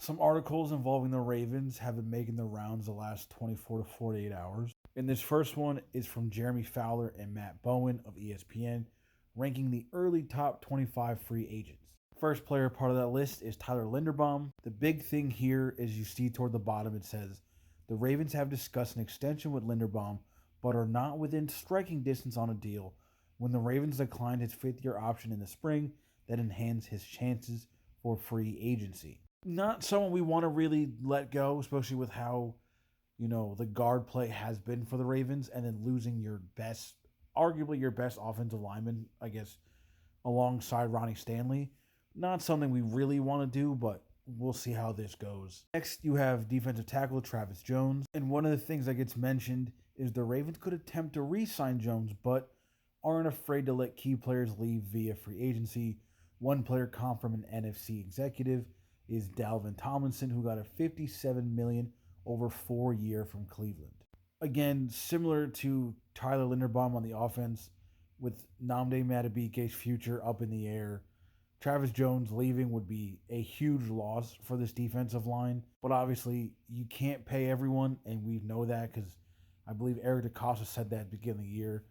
Some articles involving the Ravens have been making the rounds the last 24 to 48 hours. And this first one is from Jeremy Fowler and Matt Bowen of ESPN, ranking the early top 25 free agents. First player part of that list is Tyler Linderbaum. The big thing here is you see toward the bottom it says, the Ravens have discussed an extension with Linderbaum, but are not within striking distance on a deal when the Ravens declined his fifth-year option in the spring that enhanced his chances for free agency. Not someone we want to really let go, especially with how, the guard play has been for the Ravens, and then losing your best, arguably your best offensive lineman, I guess, alongside Ronnie Stanley. Not something we really want to do, but we'll see how this goes. Next, you have defensive tackle Travis Jones. And one of the things that gets mentioned is the Ravens could attempt to re-sign Jones, but aren't afraid to let key players leave via free agency. One player come from an NFC executive is Dalvin Tomlinson, who got a $57 million over 4 year from Cleveland. Again, similar to Tyler Linderbaum on the offense, with Nnamdi Madubuike's future up in the air, Travis Jones leaving would be a huge loss for this defensive line. But obviously, you can't pay everyone, and we know that because I believe Eric DeCosta said that at the beginning of the year.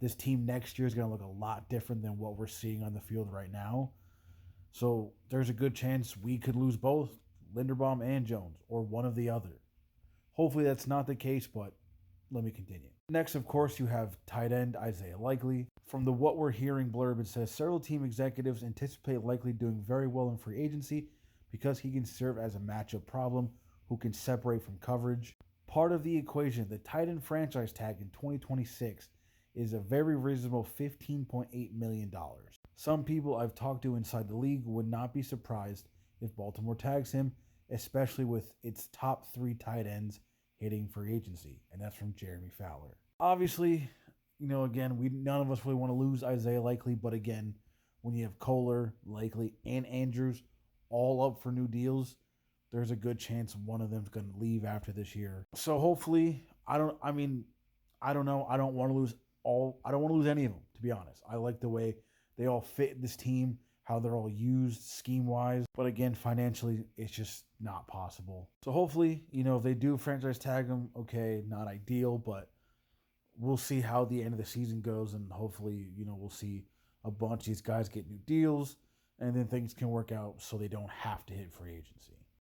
This team next year is going to look a lot different than what we're seeing on the field right now. So there's a good chance we could lose both Linderbaum and Jones, or one of the other. Hopefully that's not the case, but let me continue. Next, of course, you have tight end Isaiah Likely. From the What We're Hearing blurb, it says several team executives anticipate Likely doing very well in free agency because he can serve as a matchup problem who can separate from coverage. Part of the equation, the tight end franchise tag in 2026 is a very reasonable $15.8 million. Some people I've talked to inside the league would not be surprised if Baltimore tags him, especially with its top 3 tight ends hitting free agency, and that's from Jeremy Fowler. Obviously, again, none of us really want to lose Isaiah Likely, but again, when you have Kohler, Likely, and Andrews all up for new deals, there's a good chance one of them's going to leave after this year. So hopefully, I don't know. I don't want to lose any of them, to be honest. I like the way they all fit this team, how they're all used scheme-wise. But again, financially, it's just not possible. So hopefully, if they do franchise tag them, okay, not ideal, but we'll see how the end of the season goes. And hopefully, we'll see a bunch of these guys get new deals, and then things can work out so they don't have to hit free agency.